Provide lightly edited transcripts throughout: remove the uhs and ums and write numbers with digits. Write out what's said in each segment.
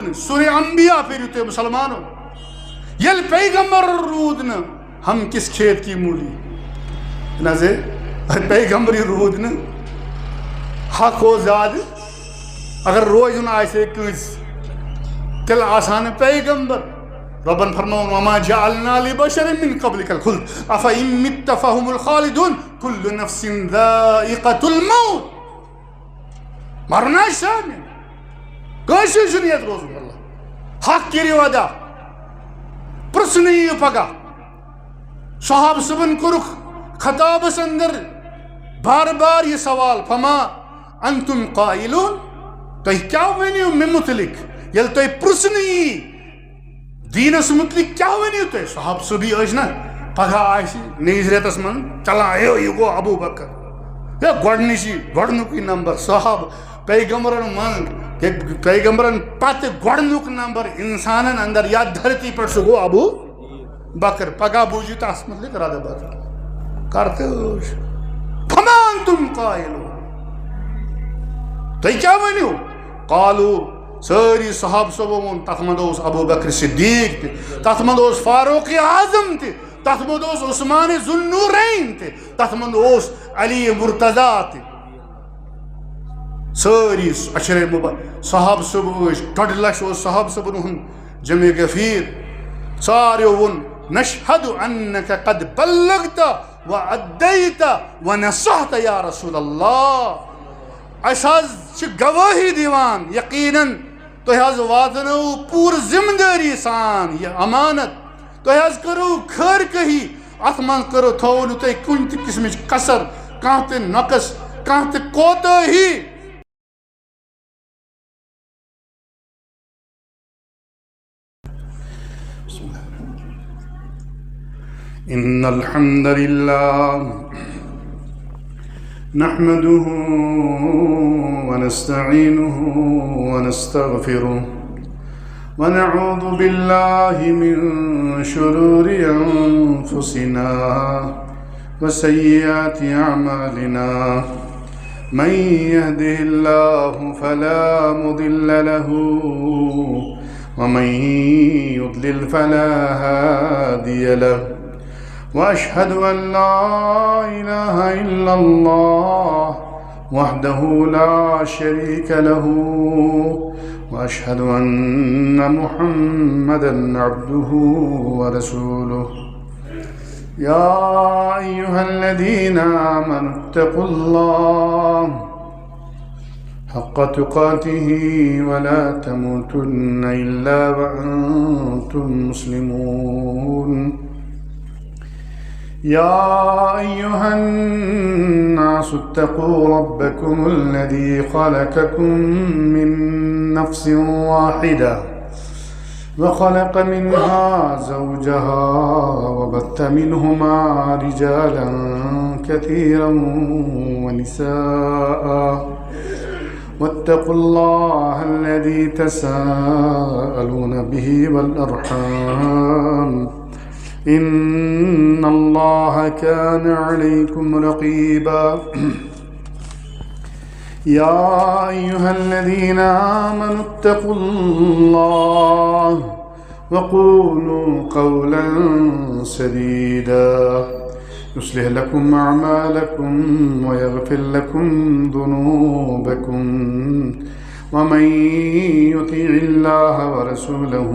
سورہ انبیاء پھر تے مسلمانوں یل پیغمبر رود نا ہم کس کھیت کی مولی نظر پیغمبری رود نا حق ہو زیادہ اگر روزن آئے کنس تیل آسان پیغمبر ربن فرماؤن وما جعلنا لبشر من قبلك الخلد افإن مت فهم الخالدون كل نفس ذائقة الموت مرنا شان کٲنٛسہِ چھُنہٕ ییٚتہِ روزُن اللہ حق کٔرِو ادا پرٛژھنہٕ یِیِو پگاہ صحابہٕ صٲبن کوٚرُکھ خطابس اندر بار بار یہ سوال فما انتم قائلون تُہۍ کیٛاہ ؤنِو مےٚ متعلق ییٚلہِ تُہۍ پرٛژھنہٕ یی دیٖنس متعلق کیٛاہ ؤنِو تُہۍ صحابہٕ صٲبی ٲسۍ نا پگاہ آسہِ نٔیِس رٮ۪تس منٛز چلان یہِ گوٚو ابوٗ بکر ہے گۄڈنِچی گۄڈنیُکُے نمبر صحابہٕ پیغمبرن منٛز پیغمبرن پتہٕ گۄڈنیُک نمبر انسانن اندر یا دھرتی پٮ۪ٹھ سُہ گوٚو ابوٗ بکر پگاہ بوٗزِو تس متعلق رد بدل کرتٲش فما انتم قائلون تُہۍ کیٛاہ ؤنِو قالو سٲری صحابہٕ صٲبو ووٚن تتھ منٛز اوس ابوٗ بکر صدیق تہِ تتھ منٛز اوس فاروق اعظم تہِ تتھ منٛز اوس عثمان ذوالنورین تہِ تتھ منٛز اوس علی مرتضیٰ تہِ سٲری اشرے مبارک صحابہٕ صٲب ٲسۍ 1.5 لچھ اوس صحابہٕ صٲبن ہُنٛد جمع غفیٖر ساروِیو ووٚن نشہد انک قد بلغت وادیت ونصحت یا رسول اللہ اسہِ حظ چھِ گوٲہی دِوان یقیٖنن تُہۍ حظ واتنٲوٕ پوٗرٕ ذمہٕ دٲری سان یہِ امانت تُہۍ حظ کٔرٕو خٲر کٔہی اتھ منٛز تھوٚوُ نہٕ تُہۍ کُنہِ تہِ قٕسمٕچ کسر کانٛہہ تہِ نۄقص کانٛہہ تہِ کوتٲہی ان الحمد لله نحمده ونستعينه ونستغفره ونعوذ بالله من شرور انفسنا وسيئات اعمالنا من يهده الله فلا مضل له ومن يضلل فلا هادي له وأشهد أن لا إله إلا الله وحده لا شريك له وأشهد أن محمدًا عبده ورسوله يا أيها الذين آمنوا اتقوا الله حق تقاته ولا تموتن إلا وأنتم مسلمون يا أيها الناس اتقوا ربكم الذي خلقكم من نفس واحدة وخلق منها زوجها وبث منهما رجالا كثيرا ونساء واتقوا الله الذي تساءلون به والأرحام إن الله كان عليكم رقيبا يا أيها الذين آمنوا اتقوا الله وقولوا قولا سديدا يصلح لكم أعمالكم ويغفر لكم ذنوبكم ومن يطع الله ورسوله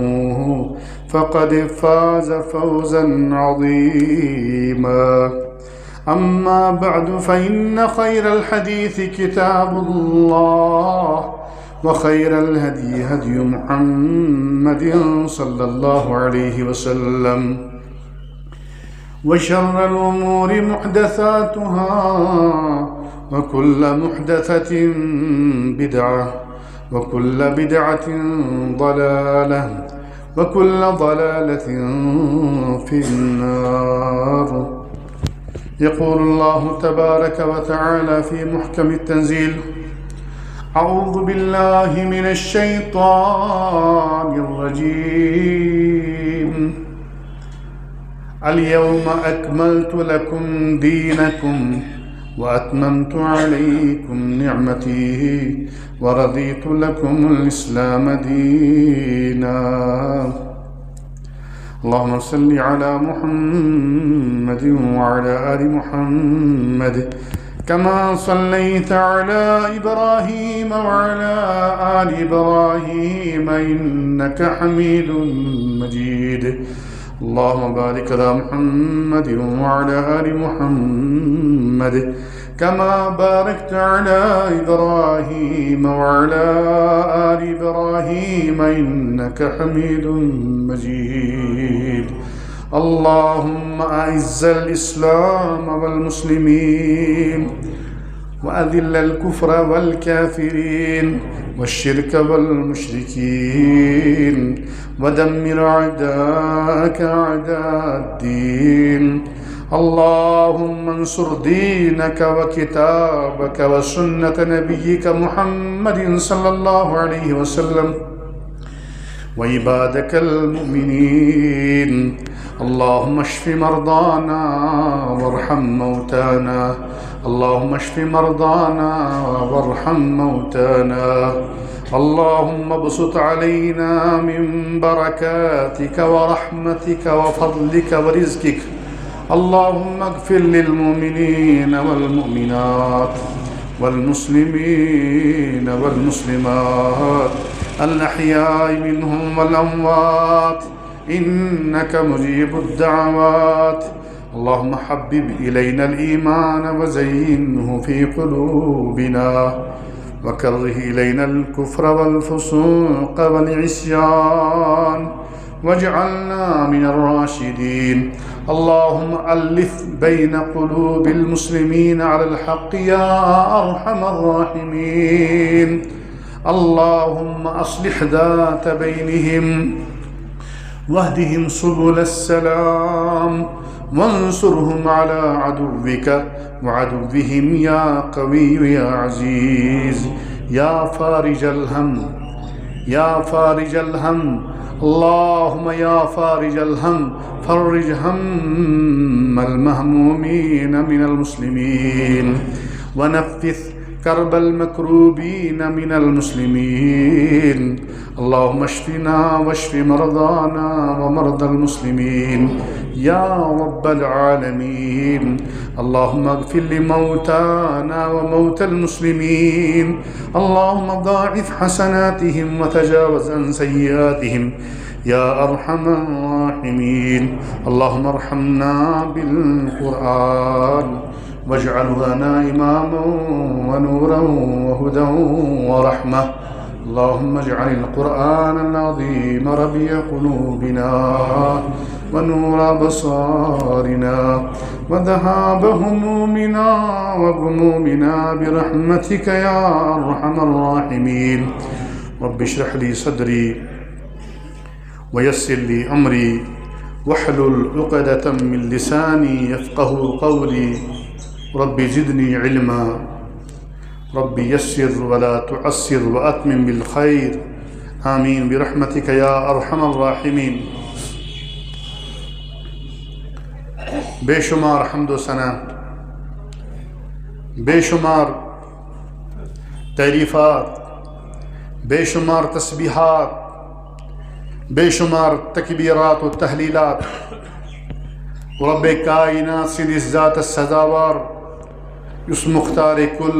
فقد فاز فوزا عظيما أما بعد فإن خير الحديث كتاب الله وخير الهدي هدي محمد صلى الله عليه وسلم وشر الأمور محدثاتها وكل محدثة بدعة وكل بدعة ضلالة وكل ضلالة في النار يقول الله تبارك وتعالى في محكم التنزيل أعوذ بالله من الشيطان الرجيم اليوم أكملت لكم دينكم وأتممت عليكم نعمتي ورضيت لكم الإسلام دينا. اللهم صل على محمد وعلى آل محمد كما صليت على إبراهيم وعلى آل إبراهيم إنك حميد مجيد. اللهم بارك على محمد وعلى آل محمد كما باركت على إبراهيم وعلى آل إبراهيم إنك حميد مجيد. اللهم أعز الإسلام والمسلمين وأذل الكفر والكافرين والشرك والمشركين ودمر أعداءك أعداء الدين. اللهم انصر دينك وكتابك وسنة نبيك محمد صلى الله عليه وسلم وعبادك المؤمنين. اللهم اشف مرضانا وارحم موتانا. اللهم اشف مرضانا وارحم موتانا. اللهم ابسط علينا من بركاتك ورحمتك وفضلك ورزقك. اللهم اغفر للمؤمنين والمؤمنات والمسلمين والمسلمات الأحياء منهم والأموات إنك مجيب الدعوات. اللهم حبب إلينا الإيمان وزينه في قلوبنا وكره إلينا الكفر والفسوق والعصيان واجعلنا من الراشدين. اللهم ألف بين قلوب المسلمين على الحق يا أرحم الراحمين. اللهم أصلح ذات بينهم واهدهم سبل السلام وانصرهم على عدوك وعدوهم يا قوي يا عزيز يا فارج الهم يا فارج الهم. اللهم يا فارج الهم فرج هم المهمومين من المسلمين ونفث كرب المكروبين من المسلمين. اللهم اشفنا واشف مرضانا ومرضى المسلمين يا رب العالمين. اللهم اغفر لموتانا وموتى المسلمين. اللهم ضاعف حسناتهم وتجاوز عن سيئاتهم يا أرحم الراحمين. اللهم ارحمنا بالقرآن واجعله لنا إماما ونورا وهدى ورحمة. اللهم اجعل القرآن العظيم ربيع قلوبنا ونور أبصارنا وذهاب همومنا وغمومنا برحمتك يا أرحم الراحمين. رب اشرح لي صدري ويسر لي أمري واحلل عقدة من لساني يفقه قولي. رب زدني علما. رب يسر ولا تعسر وأتمم بالخير. آمين برحمتك يا أرحم الراحمين. بے شمار حمد و ثنا، بے شمار تعریفات، بے شمار تسبیحات، بے شمار تکبیرات و تحلیلات رب کائنات سندس ذات سزاوار یس مختار کل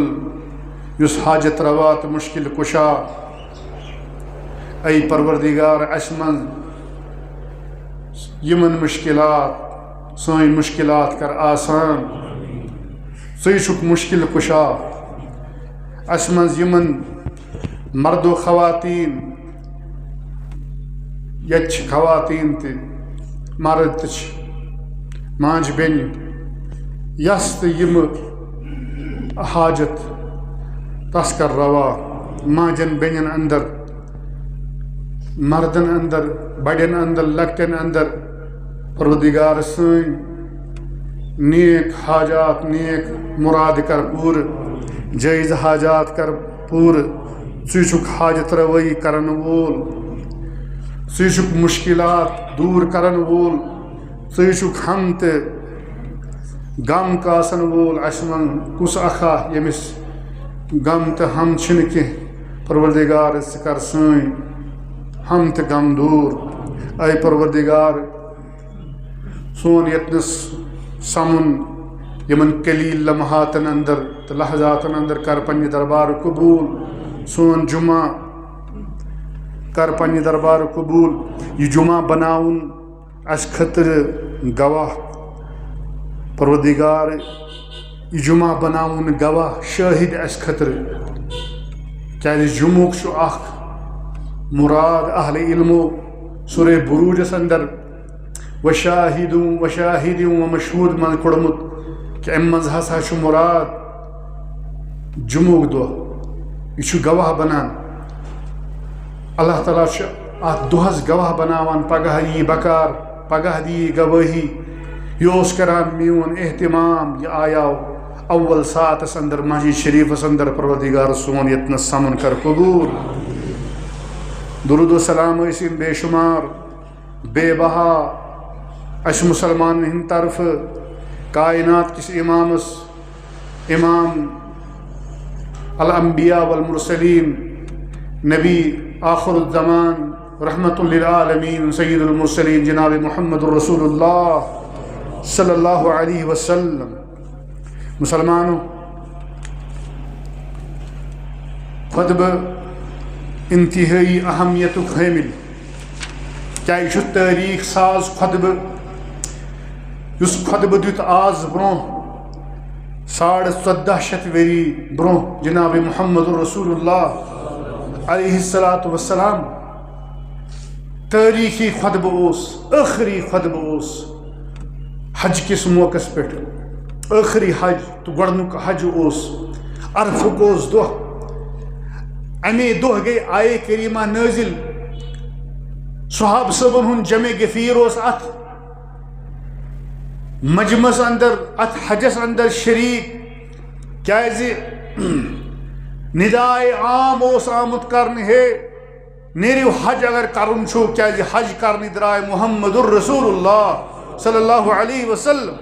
یس حاجت روات مشکل کشا. ای پروردگار اشمن یمن مشکلات سوئن مشکلات کر آسان. سوئشک مشکل کشا اشمن یمن مرد و خواتین یچ خواتین تی مرد تچ مانج بین یست یم حاجت تسکر روا ماجن بینن اندر مردن اندر بڑین اندر لکٹن اندر. پروردگار سن نیک حاجات نیک مراد کر پور، جائز حاجات کر پور. ژٕ حاجت روی کرن وول، ژٕ مشکلات دور کرن وول، ژٕ ہم تہ غم کاسن وول اشون کس اخا یمس غم تو ہم چھن کی پروردگار کر سن ہم تو غم دور اے پروردگار سون یتنس سمن یمن قلیل لمحاتن اندر تو لحظاتن اندر کر پنہ دربار قبول سون جمعہ کر پنہ دربار قبول یہ جمعہ بناون اس خطر گواہ پروردگار یہ جمعہ بناون گواہ شاہد اس خطر کیا جمعک شو اخ مراد اہل علمو سورہ بروجس اندر وشاہد و مشہود من کڑمت کہ ام مز ہسا چھ مراد جمعک دہ یہ گواہ بنان اللہ تعالیٰ ات دہس گواہ بناوان پگہ یی بکار پگہ دی گواہی یہ کران میون اہتمام یہ آیاو اول ساتس اندر مسجد شریفس اندر پروردگار سون یتنس سمن کر قبول درود و سلام ٲسِن بے شمار بے بہا اس مسلمان ہند طرف کائنات کس امامس امام الانبیاء والمرسلین نبی آخر الزمان رحمت للعالمین سید المرسلین جناب محمد الرسول اللہ صلی اللہ علیہ وسلم مسلمانوں خطبہ انتہائی اہمیت حامل کیا یہ تاریخ ساز خطبہ اس خطبہ دیت آز برون 1450 وری برون جناب محمد رسول اللہ علیہ السلام تاریخی خطبہ اس آخری خطبہ اس حج کس موقع پہ آخری حج تو گۄڈنیُک حج اس عرفک اس دہ امی دہ گئی آئے کریمہ نازل صحاب صبن ہن جمع گفیر اس ات مجمس اندر ات حجس اندر شریک کیازِ ندائے عام اس آمد کرنے ہے نیرو حج اگر کرن چھو کیازِ حج کرنے درائے محمد الرسول اللہ صلی اللہ علیہ وسلم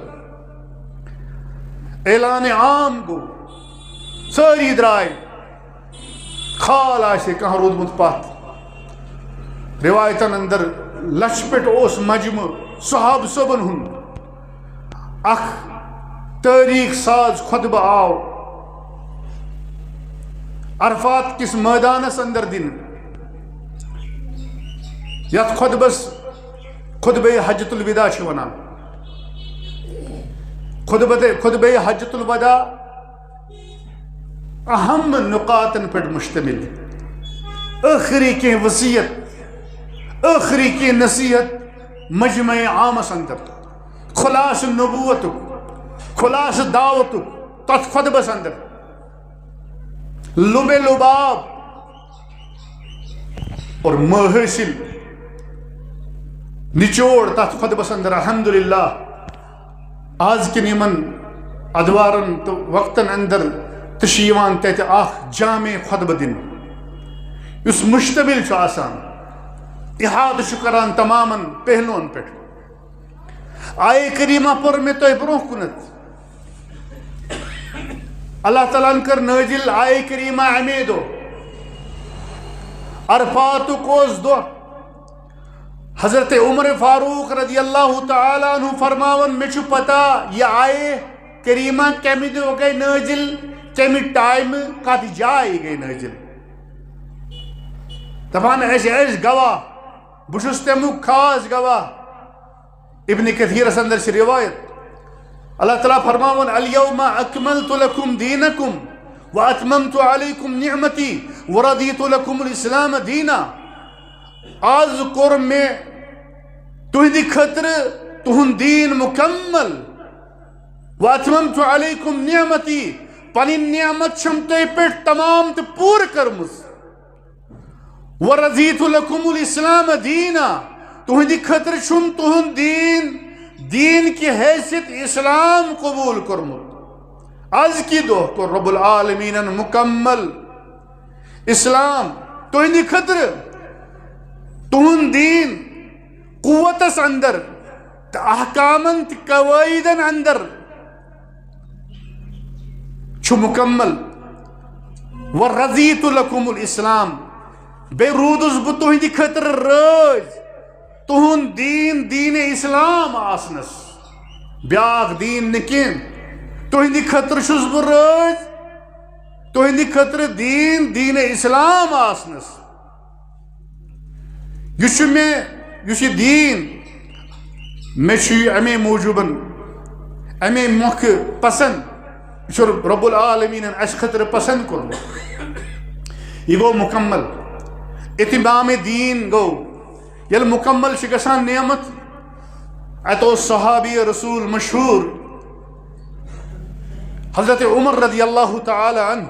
اعلان عام گو ساری درائے خال آسے کہاں رودمت پات روایتن اندر لچپٹ اس مجمع صحاب صبن ہن اخ تاریخ ساز خطبہ آو عرفات کس میدانس اندر دن یت خطبس خطبہ حجت الوداع چھ ونان خطبہ حجت الوداع اہم نقاطن پر مشتمل آخری کی وصیت آخری کی نصیحت مجمع عامس اندر خلاص نبوت خلاص دعوت تت خطبس اندر لب لباب اور محاصل نچوڑ تت خطبس اندر الحمدللہ آز کن یمن ادوارن تو وقتن اندر تشیوان تیت آخ جامع خطبہ دن اس مشتمل چھو آسان احاط شکران تماما پہلون پہ آئے کریمہ پر میں تو برو کنت اللہ تعالیٰ کر نازل آئے کریمہ امی دو عرفات کوز دو حضرت عمر فاروق رضی اللہ تعالیٰ عنہ فرماون میں چھو پتا یہ آئے کریمہ کمی دو گئی نازل کمی ٹائم کات جائے گئی نازل دپان ایس گواہ بشس تمیک خاص گواہ ابن کثیر اندر سے روایت اللہ تعالیٰ فرماون الیوم اکملت لکم دینکم واتممت علیکم نعمتی ورضیت لکم الاسلام دینا آز کور میں تہندِ خطر تہند دین مکمل واتممت علیکم نعمتی پنی نعمت چھم تہ پہ تمام تو پور کرمز ورضیت لکم الاسلام دینا تہندِ خطر چھم تہند دین کی حیثیت اسلام قبول کرمت آز کی دہ کو رب العالمین مکمل اسلام تہندِ خطر تہند دین قوتس اندر احکامن قواعدن اندر چھُ مکمل وَرَضِیتُ لَكُمُ الْإِسْلام بیٚیہِ روٗدُس بہٕ تُہنٛدِ خٲطرٕ رٲضۍ تُہُنٛد دیٖن دیٖنِ اِسلام آسنَس بیٛاکھ دیٖن نہٕ کینٛہہ تُہنٛدِ خٲطرٕ چھُس بہٕ رٲضۍ تُہنٛدِ خٲطرٕ دیٖن دیٖنِ اِسلام آسنَس یہِ چھُ مےٚ یُس یہِ دیٖن مےٚ چھُ یہِ اَمے موٗجوٗبَن اَمے مۄکھٕ پَسنٛد یہِ چھُ رۄب العالمیٖنَن اَسہِ خٲطرٕ پَسنٛد کوٚرمُت یہِ گوٚو مُکمل اِتمامِ دیٖن گوٚو ییٚلہِ مُکمل چھِ گژھان نعمت اَتہِ اوس صحابی رسوٗل مشہوٗر حضرت عمر رضی اللہ تعالیٰ عنہ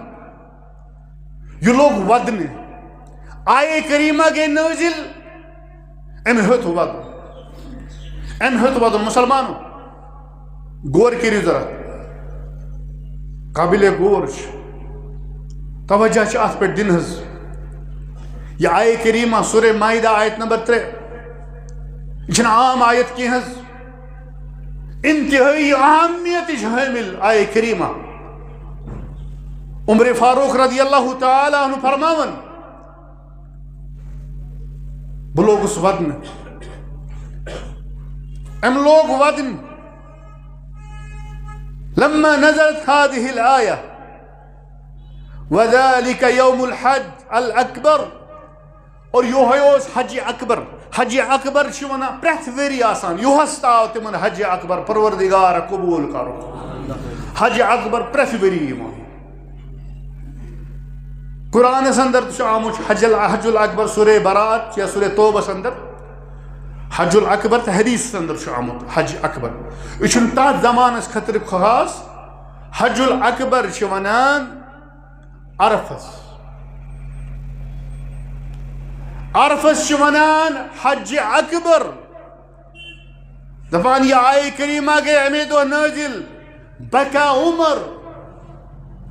یہِ لوٚگ وَدنہِ آیے کریٖمہ گٔے نٲزِل أمۍ ہیوٚت وَدُن مُسلمانو غور کٔرِو ذرا قابلِ غور چھُ توجہ چھِ اَتھ پٮ۪ٹھ دِنہٕ حظ یہِ آیے کریٖمہ سورہ مائدہ آیت نمبر 3 یہِ چھِنہٕ عام آیت کینٛہہ حظ انتہٲئی اہمیتٕچ حٲمِل آیے کریٖمہ عمر فاروق رضی اللہ تعالیٰ عنہ فرماوان بہٕ لوگُس وَدنہٕ أمۍ لوگ وَدُن لما نزلت هذه الآية وذلك يوم الحج الأكبر اور یوہے اوس حج اکبر چھِ وَنان پرٛٮ۪تھ ؤری آسان یوہس آو تِمن حج اکبر پروردگار قبوٗل کرُن حج اکبر پرٛٮ۪تھ ؤری یِوان قرآنس اندر تہِ چھُ آمُت حج الاکبر سورہ برات یا سورہ توبس اندر حج الاکبر تہٕ حدیثس اندر چھُ آمُت حج اکبر یہِ چھُنہٕ تتھ زمانس خٲطرٕ خاص حج الاکبر چھِ ونان عرفس چھِ ونان حج اکبر دپان یہِ آیے کریٖمہ گٔے اَمے دۄہ نٲزِل بکا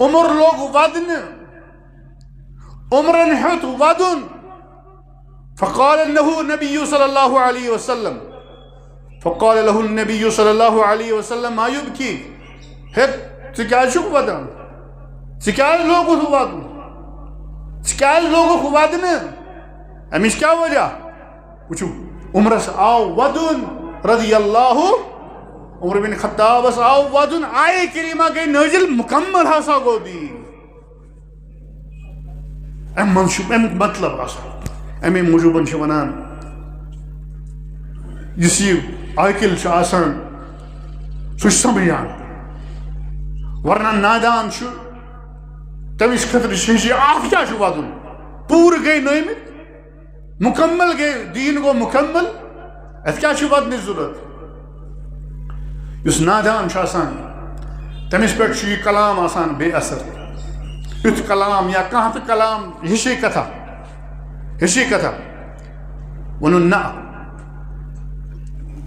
عمر لوگ وَدنہٕ عمرن ہیوٚت وَدُن فقال له النبي صلى الله عليه وسلم ما يبكيك ہے ژٕ کیٛازِ چھُکھ وَدان ژٕ کیٛازِ لوگُتھ وَدُن ژٕ کیٛازِ لوگُکھ وَدنہٕ أمِس کیٛاہ وجہ وٕچھِو عمرس آو وَدُن رضی اللہ عمر بن خطابس آو وَدُن آیے کریٖمہ گٔے نٲزِل مُکمل ہسا گوٚو دیٖن اَمہِ منٛز چھُ اَمیُک مطلب آسان اَمے موٗجوٗبن چھِ وَنان یُس یہِ عٲقِل چھُ آسان سُہ چھُ سمجھان ورنہ نادان چھُ تٔمِس خٲطرٕ چھِ ہِشی اکھ کیٛاہ چھُ وَدُن پوٗرٕ گٔے نٲمِتۍ مُکمل گٔے دیٖن گوٚو مُکمل اَتھ کیٛاہ چھُ وَدنٕچ ضوٚرتھ یُس نادان چھُ آسان تٔمِس پٮ۪ٹھ چھُ یہِ کلام آسان بے اثر یُتھ کلام یا کانٛہہ تہِ کلام ہِشی کتھا ووٚنُن نہ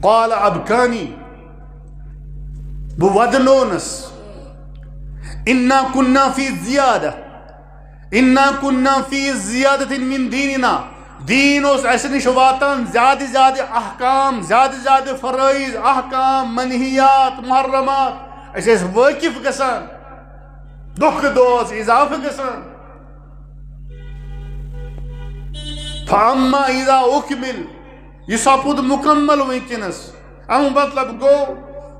قال ابکانی بہٕ وَدنونس انا كنا في زیادة من دیننا دیٖن اوس اَسہِ نِش واتان زیادٕ زیادٕ احکام زیادٕ فرٲیض احکام منہیات محرمات أسۍ ٲسۍ وٲقف گژھان دۄہ کھۄتہٕ دۄہ اوس اضافہٕ گژھان فاما اذا اکمل یہِ سپُد مُکمل وٕنکیٚنس اَمیُک مطلب گوٚو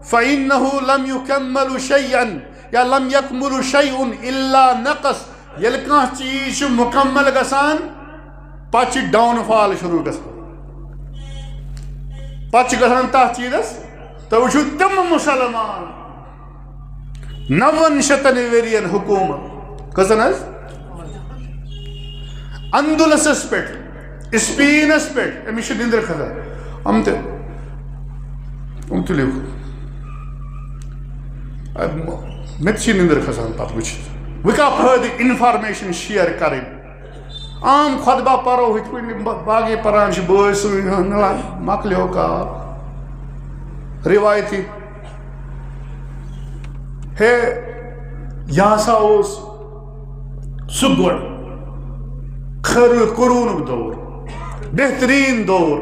فإنه لم يكمل شيئا یا لم يكمل شيء الا نقص ییٚلہِ کانٛہہ چیٖز چھُ مُکمل گژھان پتہٕ چھِ ڈاوُن فال شروٗع گژھان پتہٕ چھِ گژھان تتھ چیٖزس تُہۍ وٕچھِو تِم مُسلمان 900 ؤرین حکوٗمت کٔژن حظ اندلسس پٮ۪ٹھ اسپینس پٮ۪ٹھ أمِس چھِ نِندٕر کھسان تہِ لیوکھ مےٚ تہِ چھِ نِندٕر کھسان پتہٕ وٕچھِتھ وۄنۍ کیٛاہ فٲیدٕ انفارمیشن شیر کرٕنۍ عام خۄطبہ پرو ہُتھ پٲٹھۍ باقٕے پران چھِ بٲے سٕنٛدۍ مۄکلیو کال رِوایتی ہے یہِ ہسا اوس سُہ گۄڈٕ قرونُک دور بہتریٖن دور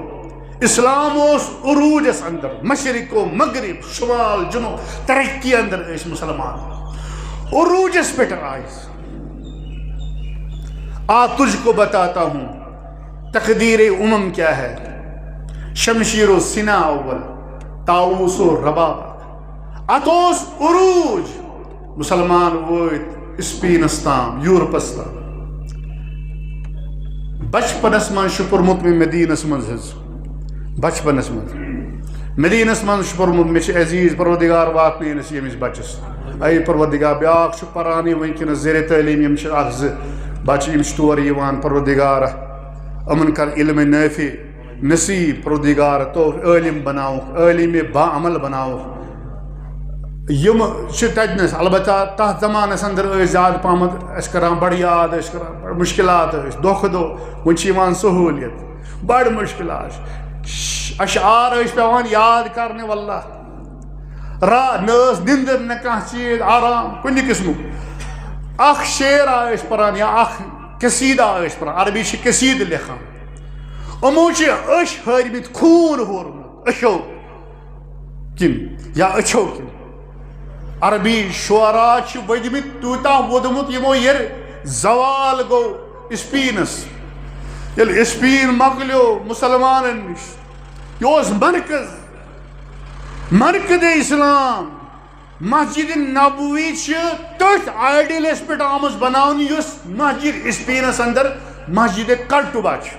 اسلام اوس عروٗجس اندر مشرق و مغرب شمال جنوب ترقی اندر ٲسۍ مُسلمان عروجس پہ آئے. تجھ کو بتاتا ہوں تقدیر امم کیا ہے. شمشیر و سنا اول طاؤس و رباب اتوس عروج مسلمان ووت اسپینس تام یورپس تام. بچپنس من شپرمت میں مدینس من بچپنس من مدینس من شپرمت میں عزیز پروردگار واقعینس یمس بچس اے پروردگار بیاکھ چھ پرانی ونکس زیر تعلیم یم چھ اکھ ز بچہ یم چھ تور یوان پروردگار امن کر علم نافع نصیب پروردگار تو عالم بناوک عالم با عمل بناوک. یم تتنس البتہ تحت زمانس اندر زیادہ پہمت اس کران بڑ یاد اس کران مشکلات دہ دہ ون سہولیت بڑ مشکلات اشعار پیوان یاد کرنے واللہ نس نندر نہ کانٛہہ چیز آرام کُنہِ قسمُک اکھ شعر ٲسۍ پران یا اکھ قصیدہ ٲسۍ پران عربی چھِ قصیدٕ لیکھان یِمو چھِ أچھ ہٲرمٕتۍ خوٗن ہورمُت أچھو کِنۍ یا أچھو کِنۍ. عربی شعرا چھِ ؤدمٕتۍ تیوٗتاہ ووٚدمُت یِمو ییٚلہِ زوال گوٚو اسپینس ییٚلہِ اسپین مۄکلیو مُسلمانن نِش یہِ اوس مرکز اسلام. مسجد نبوی چھِ تٔتھۍ آیڈیلس پٮ۪ٹھ آمٕژ بناونہٕ یُس مسجد اسپینس اندر مسجد کلٹوبا چھِ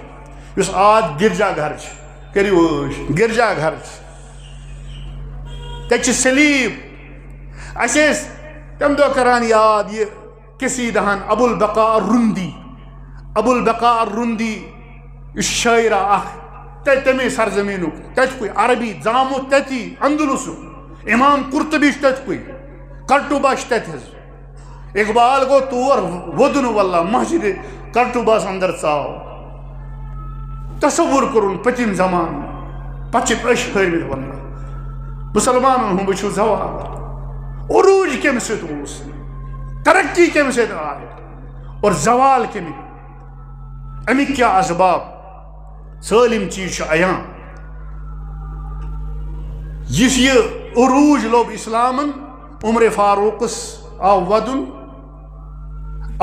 یُس آز گرجا گھر چھِ. کٔرِو ٲش گرجا گھر چھِ تتہِ چھِ سلیب. اسہِ ٲسۍ تمہِ دۄہ کران یاد یہِ قصیدٕ ہن ابو البقاء الرُندی یُس شٲعرا اکھ تمے سرزمینُک تتہِ کُے عربی زامُت تتی اندلسُک امام قرطبی چھُ تتہِ کُے کلٹوبا چھُ تتہِ حظ. اقبال گوٚو تور وودُن واللہ مسجد کلٹوباس اندر ژاو. تصور کوٚرُن پٔتِم زمانہٕ پتہٕ چھِ أچھ ہٲرمٕتۍ واللہ مُسلمانن ہُنٛد وٕچھِو زوال. عروج کمہِ سۭتۍ اوس ترقی کمہِ سۭتۍ آیہِ اور زوال کمِکۍ امیِکۍ کیٛاہ اسباب سٲلِم چیٖز چھُ عیان. یُس یہِ عروج لوٚب اسلامن عمر فاروقس آو ودُن.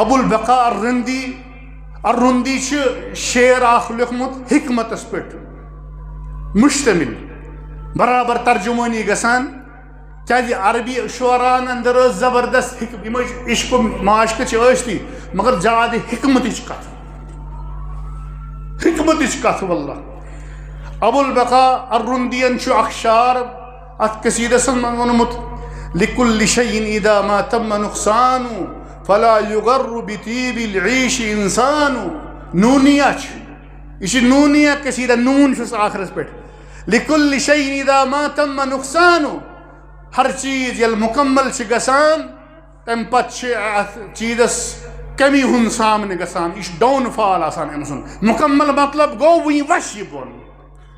ابو البقاء الرُندی چھُ شعر اکھ لیوکھمُت حکمتس پٮ۪ٹھ مشتمل برابر ترجمٲنی گژھان کیازِ عربی شعراہن اندر ٲس زبردست یِم ٲسۍ عشق معاشقہٕ چھِ ٲسۍ مگر زیادٕ حکمتٕچ کتھ واللہ. ابو البقاء الرُندین چھُ اکھ شعر اتھ قصیدس منٛز ووٚنمُت لِكُلِّ شيءٍ اذا ما تم نقصان فلا يغر بطيب العيش انسان. نونیہ چھُ یہِ چھِ نونیہ قصیدہ نوٗن چھُس آخرس پٮ۪ٹھ. لِكُلِّ شيءٍ اذا ما تم نقصان ہر چیٖز ییٚلہِ مُکمل چھِ گژھان تمہِ پتہٕ چھِ اتھ چیٖزس کمی ہُنٛد سامنہٕ گژھان. یہِ چھُ ڈاوُن فال آسان أمۍ سُنٛد. مُکمل مطلب گوٚو وُنہِ وسہِ یہِ بۄن.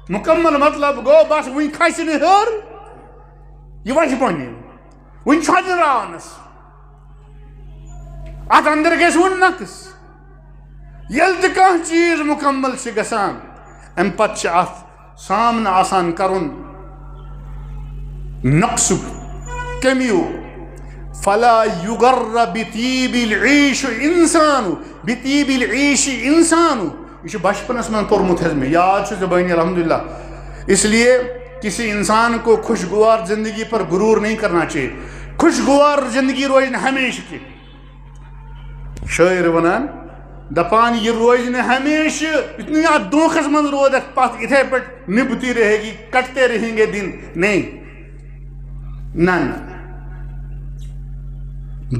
مُکمل مطلب گوٚو بس وُنہِ کھسہِ نہٕ ہیوٚر یہِ وسہِ بۄنہِ وُنہِ چھۄنراونس اتھ اندر گژھِ وۄنۍ نقص. ییٚلہِ تہِ کانٛہہ چیٖز مُکمل چھِ گژھان امہِ پتہٕ چھِ اتھ سامنہٕ آسان کرُن نقصُک کمیُک. فلا یُغر بطیب العیش انسان بطیب العیش انسان. یہ چھُ بچپنس منٛز پوٚرمُت حظ مےٚ یاد چھُ زبٲنی الحمدللہ. اس لیے کسی انسان کو خوشگوار زندگی پر غرور نہیں کرنا چاہیے. خوشگوار زندگی روزِ نہٕ ہمیشہٕ کینٛہہ. شٲعر ونان دپان یہ روزِ نہٕ ہمیشہٕ اتنی اتھ دھوکھس منٛز روزکھ پتھ یِتھے پٲٹھۍ نبھتی رہے گی کٹتے رہیں گے دن. نہیں نہ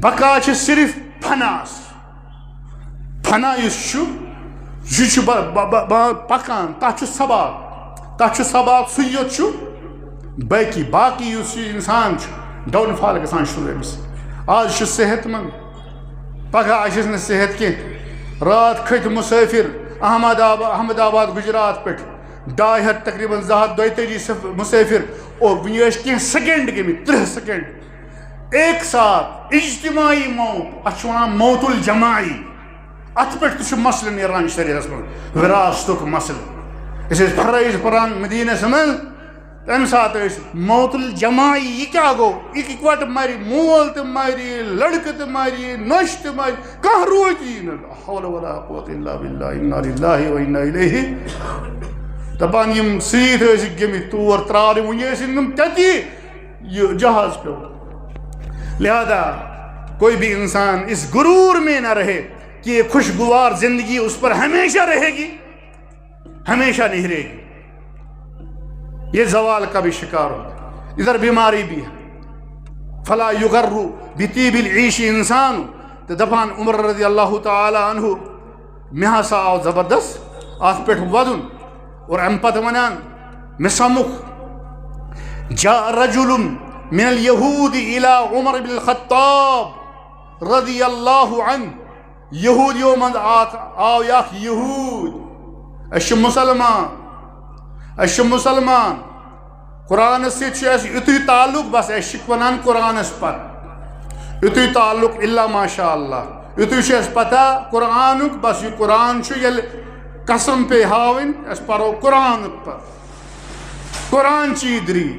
بقا چھِ صرف فناس. فنا یُس چھُ یہِ چھُ پکان تتھ چھُ سباق سُے یوت چھُ باقی یُس یہِ انسان چھُ ڈاوُن فال گژھان شروع أمِس. آز چھُ صحت مند پگہہ آسٮ۪س نہٕ صحت کینٛہہ. رات کھٔتۍ مُسٲفر احمد آباد گُجرات پٮ۪ٹھ 200 تقریٖباً 232 مُسٲفر اور وُنہِ ٲسۍ کینٛہہ سیکنڈ گٔمٕتۍ 30 سیکنڈ ایک ساتھ اجتماعی موت. اتھ چھُ ونان موت الجماعی. اتھ پٮ۪ٹھ تہِ چھُ مسلہٕ نیران شریعتس منٛز وراثتُک مسلہٕ. أسۍ ٲسۍ فرٲیض پران مدیٖنس منٛز تمہ سات موت الجماعی یہ کیا گو یہ اکوٹ ماری مول تو ماری لڑکہ تو ماری نوش تو ماری کہاں روزی لا حول ولا قوت الا باللہ انا للہ و انا الیہ دپان یم سیت گمت تور ترال ون تتی یہ جہاز پہ لہذا کوئی بھی انسان اس غرور میں نہ رہے کہ یہ خوشگوار زندگی اس پر ہمیشہ رہے گی، ہمیشہ نہیں رہے گی، یہ زوال کا بھی شکار ہوگا۔ ادھر بیماری بھی ہے، فلا یغر بطیب العیش انسان، تو دپان عمر رضی اللہ تعالی عنہ مے ہسا آو زبردست ات پہ ودن اور ام پتہ ونان مے سمکھ جاء رجل من اليہود الى عمر بن الخطاب رضی اللہ عنہ، یہودیوں من آو یاک یہود اش مسلمان قرآن سے یتھی تعلق بس اس ونان قرآنس پر یتھی تعلق الا ماشاء اللہ یتھی پتہ قرآن بس یہ قرآن یل قسم پہ ہاون اس پرو قرآن پر قرآن چیدری،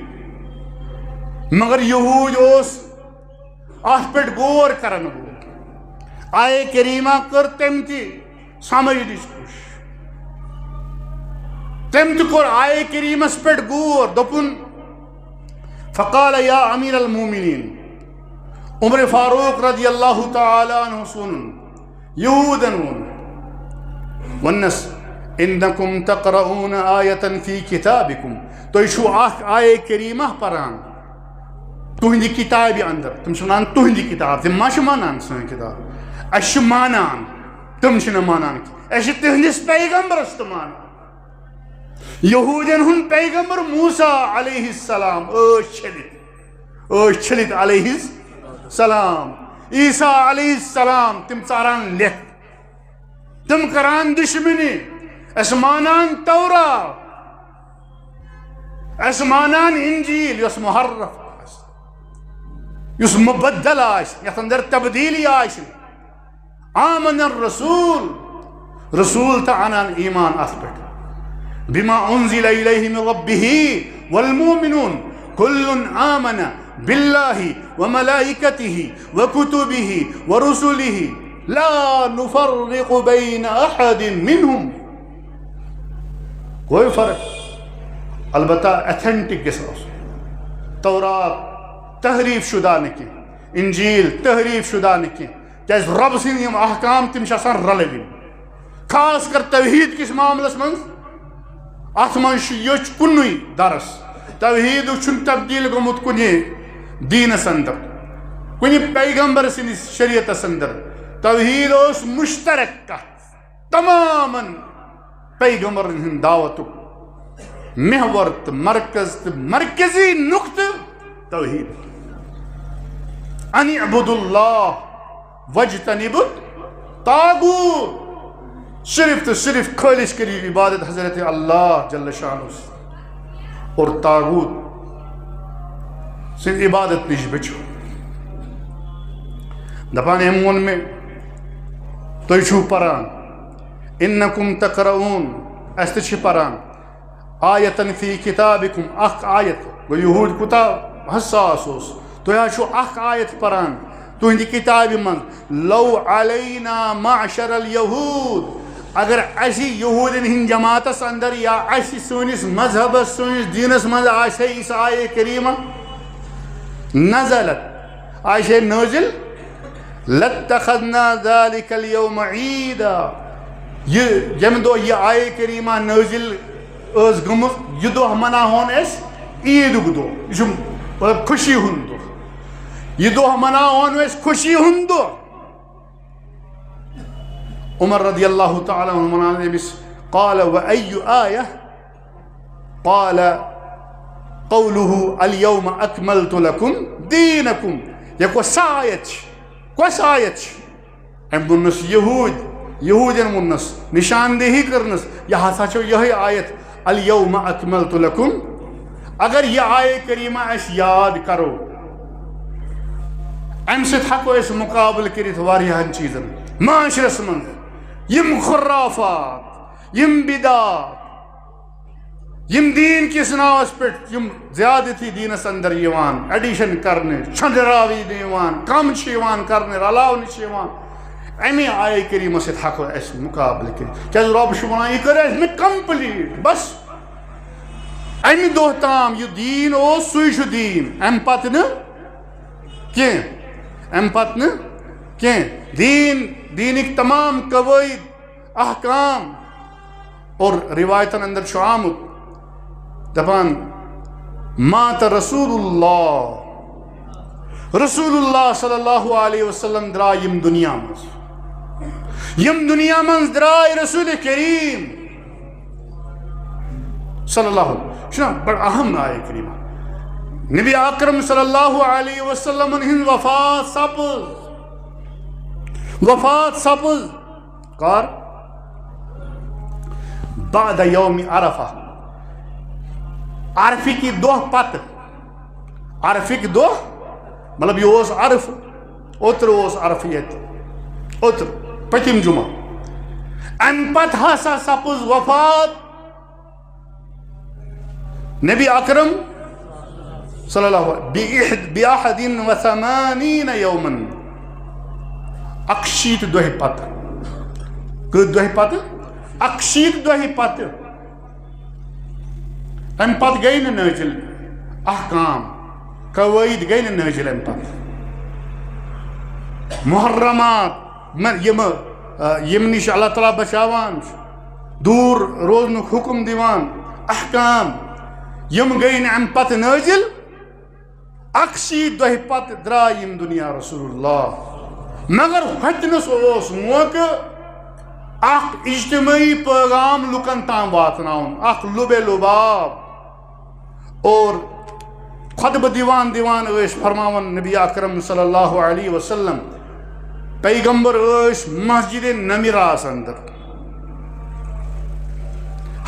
مگر یہود اس ات پہ غور کرن وول آئے کریمہ کر تم تی سمجھ دس کوش تم تی کور آئے کریمس پہ غور دپن فقال یا امیر المومنین عمر فاروق رضی اللہ تعالی عنہ سنن یہودن ونس انکم تقرؤون آیتا فی کتابکم تو شو اخ آئے کریمہ پران تہندی کتاب اندر تم ونان تہندی کتاب تم ما مانان سن کتاب اش مانان تم چھ مانان اش تہندس پیغمبرس تو مانان یہودین ہن پیغمبر موسیٰ علیہ السلام چھلت علیہ السلام عیسیٰ علیہ السلام تم ژاران لکھ تم کران دشمنی اس مانان تورات اس مانان انجیل یس محرف یس مبدل آس یت اندر تبدیلی آس آمن الرسول رسول تا انان ایمان ات پہ بما انزل الیہ من ربہ والمؤمنون کل آمن باللہ وملائکتہ وکتبہ ورسلہ لا نفرق بین احد منہم، کوئی فرق البتہ ایتھنٹک گژھِ آسُن، تورات تحریف شدہ نہ کینٛہہ، انجیل تحریف شدہ نہ کینٛہہ، کیازِ رب سٕنٛدۍ یِم احکام تِم چھِ آسان رلوٕنۍ، خاص کر توحید کِس معاملس منٛز اتھ منٛز چھُ یوٚچھ کُنُے درس، توحیٖدُک چھُنہٕ تبدیٖل گوٚمُت کُنہِ دیٖنس اندر کُنہِ پیغمبر سٕنٛدِس شریعتس اندر، توحید اوس مشترک کتھ تمامن پیغمبرن ہند دعوتک محور تو مرکز تو مرکزی نقطہ توحید، ان اعبدوا اللہ واجتنبوا الطاغوت، صرف تو صرف خالص کری عبادت حضرت اللہ جل شانہ اور طاغوت سن عبادت نش بچو۔ دپان امون میں تو چھو پران انکم تقرؤون اس تچھ پران آیتن فی کتابکم اخ آیت گو یہود کتا حساس اس تو یا چھو اخ آیت پران تو ہندی کتاب من لو علینا معشر الیہود، اگر ایسی یہودین ہند جماعتس اندر یا ایسی سونس مذہب سونس دینس من آشے اس آیے کریمہ نزلت آشے نازل لاتخذنا ذلك اليوم عیدا، یہ یم دو یہ آیے کریمہ نازل اس گمت یہ دو منا ہون اس عید دو، یہ خوشی ہند دو، یہ دو منا ہون اس خوشی ہند دو۔ عمر رضی اللہ تعالی عنہ قال وأي آیہ قال قوله اليوم اکملت لکم دینکم، یہ کو سایت کس آیت ام ونس یہودین ونس نشاندہی کرنس یہ ہسا چھو یہ آیت اليوم اکملت لکم۔ اگر یہ آیے کریمہ اس یاد کرو ام سۭتۍ ہیکو اس مقابل کرت واریاہن چیزن معاشرس من، یم خرافات یم بدعات یم دین کس ناوس پہ یم زیادتی دینس اندر یوان ایڈیشن کرنے چھنڈراوی دیوان کم چیوان کرنے رلاو نچیوان امی آئے کریم سے حق اس مقابل کی کیا رب شمانا یہ کرے اس میں کمپلیٹ بس امی دو تام یہ دین او سویش دین ام پت ن کین ام پت ن کین دینک تمام قواعد احکام اور روایتن اندر چھو آمد دپان مات رسول اللہ صلی اللہ علیہ وسلم درائے یم دنیا منز درائے رسول کریم صلی اللہ علیہ وسلم شنا بڑا اہم آئے کریمہ نبی اکرم صلی اللہ علیہ وسلم ہن وفات سپز کار بعد یوم عرفہ عرفی کی دو پت عرفی کی دو مطلب یہ اوس عرف اوتر اوس عرفیت اوتر پتم جمعہ ام پت ہسا سپز وفات نبی اکرم صلی اللہ علیہ وسلم بأحد وثمانین یومن اکشیت دوہ پت کد دوہ پت اکشیت دوہ پت ام پت گئی نازل احکام قواعد گئی نازل ام پت محرمات یم نش اللہ تعالیٰ بچاوان دور روزن حکم دیوان احکام یم گئی ام پت نازل اکشیت دوہ پت درائے یم دنیا رسول اللہ مگر ہتنس اوس موقع اخ اجتماعی پیغام لکن تام واتناون اخ لبے لباب اور خطبہ دیوان ایش فرماون نبی اکرم صلی اللہ علیہ وسلم پیغمبر ایش مسجد نمیراس اندر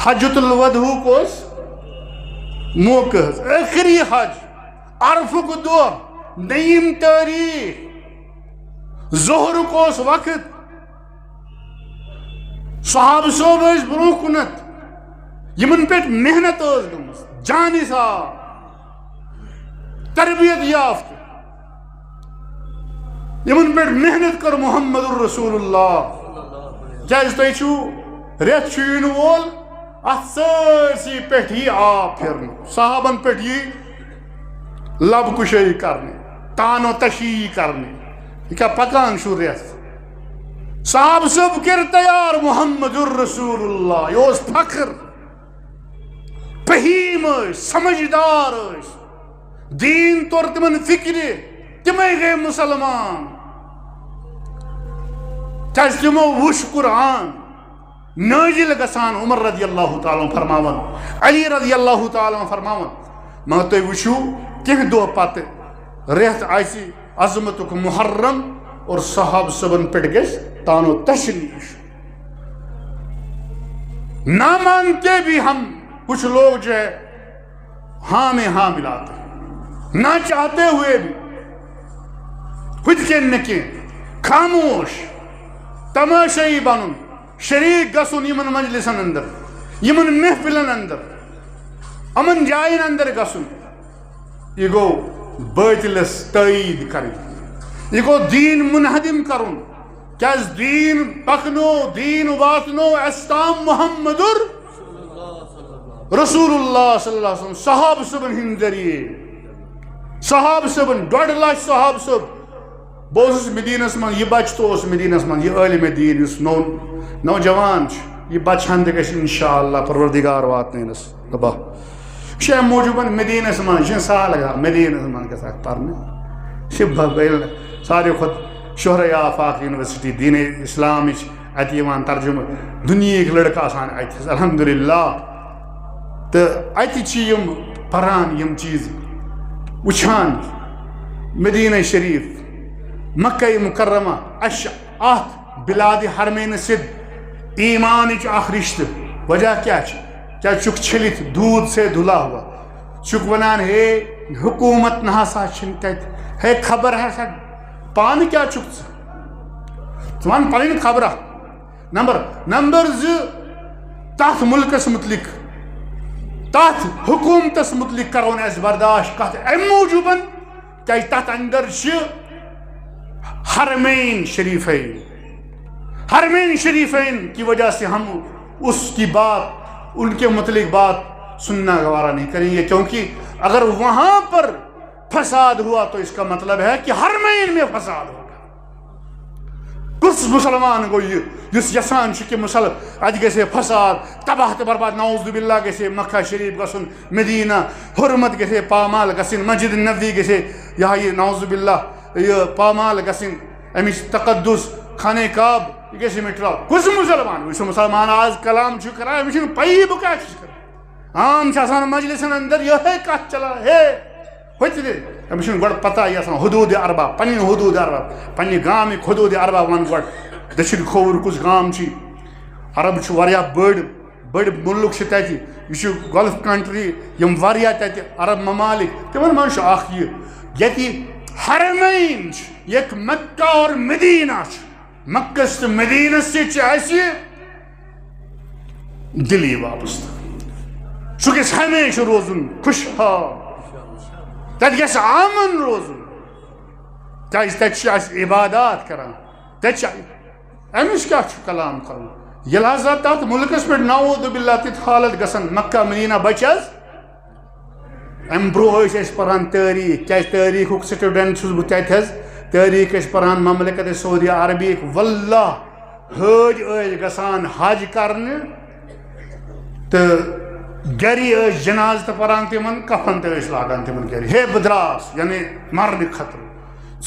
حجت الودھو کوس موقع آخری حج عرفک دو نیم تاریخ ظہر کوس وقت صحابہ صوب ایش برو کنت یمن پیٹ محنت ایش گمس جانی صاحب تربیت یافت یمن پیٹ محنت کر محمد الرسول اللہ جائز تو چھو ریت چھوین وول ات سرسی پیٹ ہی آپ پھرن صحابن پیٹ یہ لب کشی کرنے تانو تشیع کرنے یہ کیا پکان شو ریت صحاب سب کر تیار محمد الرسول اللہ یہ اس فخر فہیم سمجھدار دین طور تمن فکر تمے گئے مسلمان چاہے تمو وش قرآن نازل گسان عمر رضی اللہ تعالیٰ فرماون علی رضی اللہ تعالیٰ فرماون مگر تو وشو کہ دو پت ریت آئیسی عظمتک محرم اور صحاب سبن پٹ گئے تانو تشریش نہ مانتے بھی ہم کچھ لوگ جو ہے ہاں میں ہاں ملاتے ہیں نہ چاہتے ہوئے بھی خود کے نکے خاموش تماشائی بنن شریک گسن یمن مجلسن اندر یمن محفلن اندر امن جائن اندر گسن یہ گو باطلس تائید کریں یہ گو دین منہدم کرن کیا دین پکنو دین واتنو استام محمد رسول اللہ صلی اللہ علیہ وسلم صحاب صبن ہندریے صحاب صبن 1.5 لاکھ صحاب صب بوس مدینس من یہ بچ تو اس مدینس من یہ عالم دین اس نوجوان یہ بچ ہند گش انشاءاللہ پروردگار واتنس دبا شے موجودن مدینس من شن سال لگا مدینس من کے ساتھ پڑھنے شبہ بیل سارے خود شہر آفاق یونیورسٹی دین اسلام اتیوان ترجمہ دنیا ایک لڑکا آسان ات الحمدللہ تو اتم پران یم چیز وچھان مدینہ شریف مکہ مکرمہ اش ات بلاد حرمین سد ایمان اخ رشتہ وجہ کیا چک چھلت دودھ سے دھلا ہوا چک ونان ہے حکومت نہ سا چھنکت ہے خبر ہے سا پان کیا چک ون پن خبر نمبر 2 تات ملکس متعلق تات حکومتس متعلق کرون اس برداشت کت ام موجوبن کہ تات اندر حرمین شریفین کی وجہ سے ہم اس کی بات ان کے متعلق بات سننا گوارا نہیں کریں گے، کیونکہ اگر وہاں پر فساد ہوا تو اس کا مطلب ہے کہ حرمین میں فساد ہوگا۔ کس مسلمان گو یس یسان کہ ات گژھِ فساد تباہ تو برباد، نعوذ باللہ گژھِ مکہ شریف گژھُن، مدینہ حرمت گژھِ پامال گژھٕنۍ، مسجد نبوی گژھِ یہ نعوذ باللہ یہ پامال گژھٕنۍ، امچ تقدس خانہ کعب یہ گژھِ مٹراو۔ کس مسلمان اس مسلمان آج کلام چھُ کران أمِس چھُنہٕ پَیی بہٕ کیٛاہ چھُس کران، عام چھِ آسان مجلسن اندر یہے کتھ چلان ہے ہوتہِ دِ، أمِس چھُنہٕ گۄڈٕ پتہ یہِ آسان حدوٗدِ اربا، پنٕنۍ حدوٗدِ اربا، پننہِ گامٕکۍ حدوٗدِ اربا ون گۄڈٕ دٔچھِنۍ کھووُر کُس گام چھِ۔ عرب چھُ واریاہ بٔڑ مُلک چھِ تَتہِ، یہِ چھُ گلف کنٹری، یِم واریاہ تَتہِ عرب ممالک، تِمن منٛز چھُ اکھ یہِ ییٚتہِ حرمین چھِ، ییٚتہِ مکہ اور مدینہ چھُ، مکس تہٕ مدینس سۭتۍ چھِ اَسہِ دِلی وابستہٕ، سُہ گژھِ ہمیشہِ روزُن خوشحال، تتہِ گژھِ امن روزُن، کیازِ تتہِ چھِ أسۍ عبادات کران، تتہِ چھِ أمِس کیٛاہ چھُ کلام کرُن۔ ییٚلہِ ہسا تتھ مُلکس پٮ۪ٹھ نعوذ باللہ تِژھ حالت گژھن، مکہ مدینہ بچہِ حظ، امہِ برونٛہہ ٲسۍ أسۍ پران تٲریٖخ، کیازِ تٲریٖخُک سٹوڈنٹ چھُس بہٕ تتہِ حظ، تٲریٖخ ٲسۍ پران مملکت سعودی عربیِک، واللہ حٲج ٲسۍ گژھان حج کرنہِ تہٕ گری ٲسۍ جناز تہِ پران تِمن، کفن تہِ ٲسۍ لاگان تِمن گرِ، ہے بہٕ دراس یعنی مرنہٕ خٲطرٕ،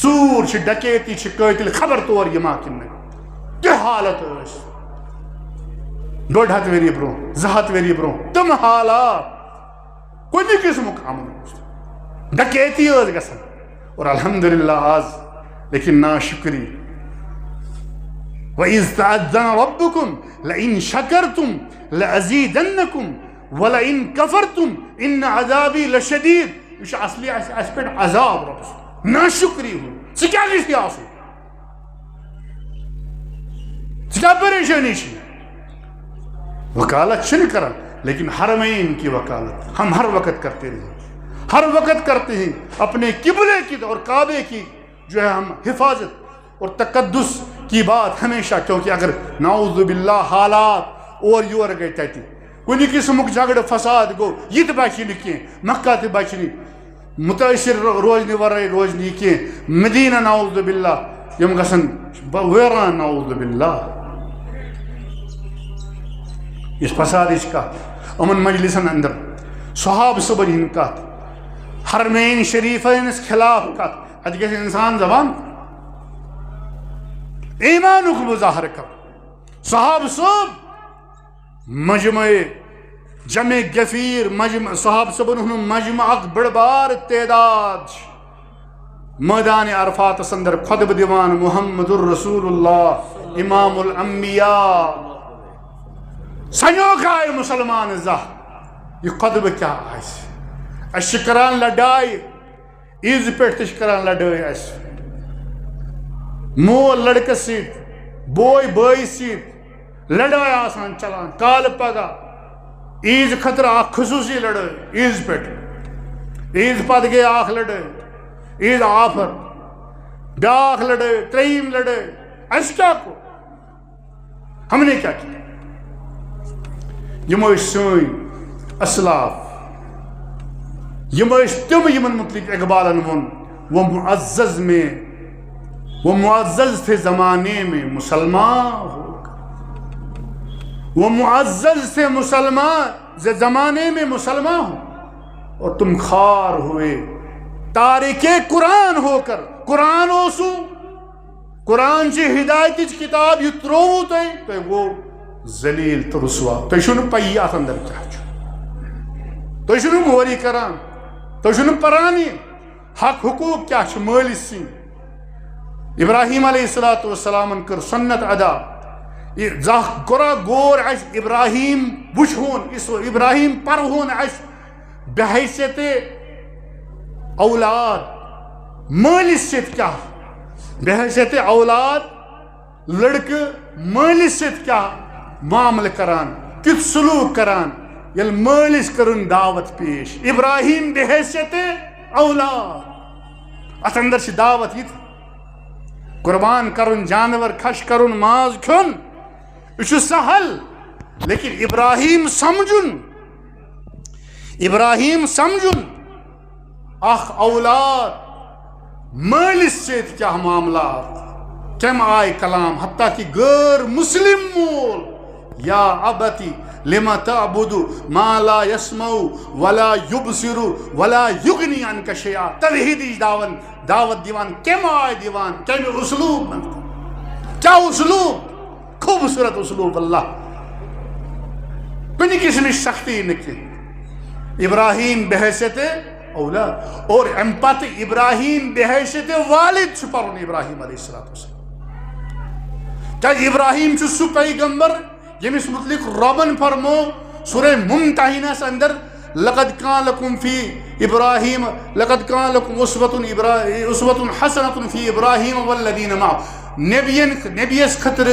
ژوٗر چھِ ڈکیتی چھِ قٲتِل خبر تور یِما کِنہٕ نہٕ، تہِ حالت ٲسۍ 150 ؤری برونٛہہ 200 ؤری برونٛہہ، تِم حالات کُنہِ قٕسمُک امن اوس، ڈکیتی ٲس گژھان، اور الحمدللہ آز لیکن ناشکری، وَإِذْ تَعَذَّنَ رَبُّكُمْ لَإِن شَكَرْتُمْ لَأَزِيدَنَّكُمْ وَلَإِن كَفَرْتُمْ إِنَّ عَذَابِي لَشَدِيدٌ۔ یہ چھُ اصلی اَسہِ پٮ۪ٹھ عذاب رۄبس، ناشکری ہُنٛد، ژٕ کیٛاہ گژھِ آسُن، ژٕ کیٛاہ پریشٲنی چھِ۔ وکالت چھِنہٕ کران لیکن حرمین کی وکالت ہم ہر وقت کرتے رہے، ہر وقت کرتے ہیں، اپنے قبلے کی اور کعبے کی جو ہے ہم حفاظت اور تقدس کی بات ہمیشہ، کیونکہ اگر نعوذ باللہ حالات اور یور گئے تتہِ کُنہِ قٕسمُک جھگڑٕ فساد گوٚو، یہِ تہِ بچہِ نہٕ کینٛہہ، مکہ تہِ بچہِ نہٕ، مُتٲثر روزنہِ ورٲے روزِ نہٕ یہِ کینٛہہ، مدینہ نعوذ باللہ یِم گژھن ویران نعوذ باللہ۔ یُس فسادٕچ کتھ یِمن مجلسن اندر، صحابہٕ صٲبن ہٕنٛدۍ کتھ، حرمین شریفینس خلاف کتھ، اتہِ گژھِ انسان زبان ایمانُک مظاہرٕ کرُن۔ صحابہٕ صٲب جمع غفیر صحابہٕ صٲبن ہُنٛد مجمع اکھ بٔڑ بار تعداد چھِ، مٲدانِ عرفاتس اندر خطبہٕ دِوان محمد الرسول اللہ امام الانبیاء، سنیوکھا مسلمان زانٛہہ یہِ خطبہٕ کیٛاہ آسہِ، أسۍ چھِ کران لڑایہِ، عیٖذِ پٮ۪ٹھ تہِ چھِ کران لڑٲے اَسہِ، مول لڑکس سۭتۍ، بوے بٲیِس سۭتۍ لڑٲے آسان چلان، کالہٕ پگہہ عیٖذ خٲطرٕ اکھ خصوٗصی لڑٲے، عیٖذ پٮ۪ٹھ، عیٖذ پتہٕ گٔے اکھ لڑٲے، عیٖد آفر، بیٛاکھ لڑٲے، ترٛیٚیِم لڑٲے، اَسہِ کیٛاہ کوٚر، ہم نے کیٛاہ کیا، یِم ٲسۍ سٲنۍ اسلاف، یِم ٲسۍ تِم یِمن متعلق اقبالن ووٚن، وہ معزز تھے زمانے میں مسلمان ہو کر، وہ معزز تھے مسلمان زمانے میں مسلمان ہو، اور تم خوار ہوئے تارک قرآن ہو کر۔ قرآن اوسو، قرآن چہ ہدایتچ کتاب یہ تروو تۄہہِ گوٚو ذلیل تو رسوا، تۄہہِ چھو نہٕ پَیی اَتھ اندر کیٛاہ چھُ، تُہۍ چھو نہٕ موری کران، تُہۍ چھو نہٕ پران یہِ حق حقوٗق کیٛاہ چھِ مٲلِس سٕنٛدۍ۔ ابراہیم علیہ الصلوۃ والسلامن کٔر سنت ادا، زانٛہہ کوٚرا غور اَسہِ ابراہیم وٕچھہون، ابراہیم پرہون اَسہِ بحیثیت اولاد، مٲلِس سۭتۍ کیٛاہ، بحیثیت اولاد لڑکہٕ مٲلِس سۭتۍ کیٛاہ معاملہٕ کران، کیُتھ سلوٗک کران، یل مالس کرن دعوت پیش ابراہیم بحیثیت اولاد ات اندر چھ دعوت یہ قربان کرن جانور کھش کرن ماز کھن یہ سہل لیکن ابراہیم سمجھن اخ اولاد مالس سیت کیا معاملات کم آئی کلام حتیٰ کہ غیر مسلم مول یا ابتی لما تعبد ما لا يسمع ولا يبصر ولا يغني عنك شيئا توحیدی دعوت دیوان کم آئی دیوان کم اسلوب کیا اسلوب خوبصورت اسلوب اللہ کنی قسم سختی نکی ابراہیم بحیثیت اولاد اور امپت ابراہیم بحیثیت والد چھ پرن ابراہیم علیہ السلام کیا ابراہیم چھ سو پیغمبر یمس متعلق ربن فرمو سورہ ممتحنہ سے اندر لقد کان لکم فی ابراہیم لقد کان لکم اسوۃ حسنۃ فی ابراہیم والذین معہ نبیس خطر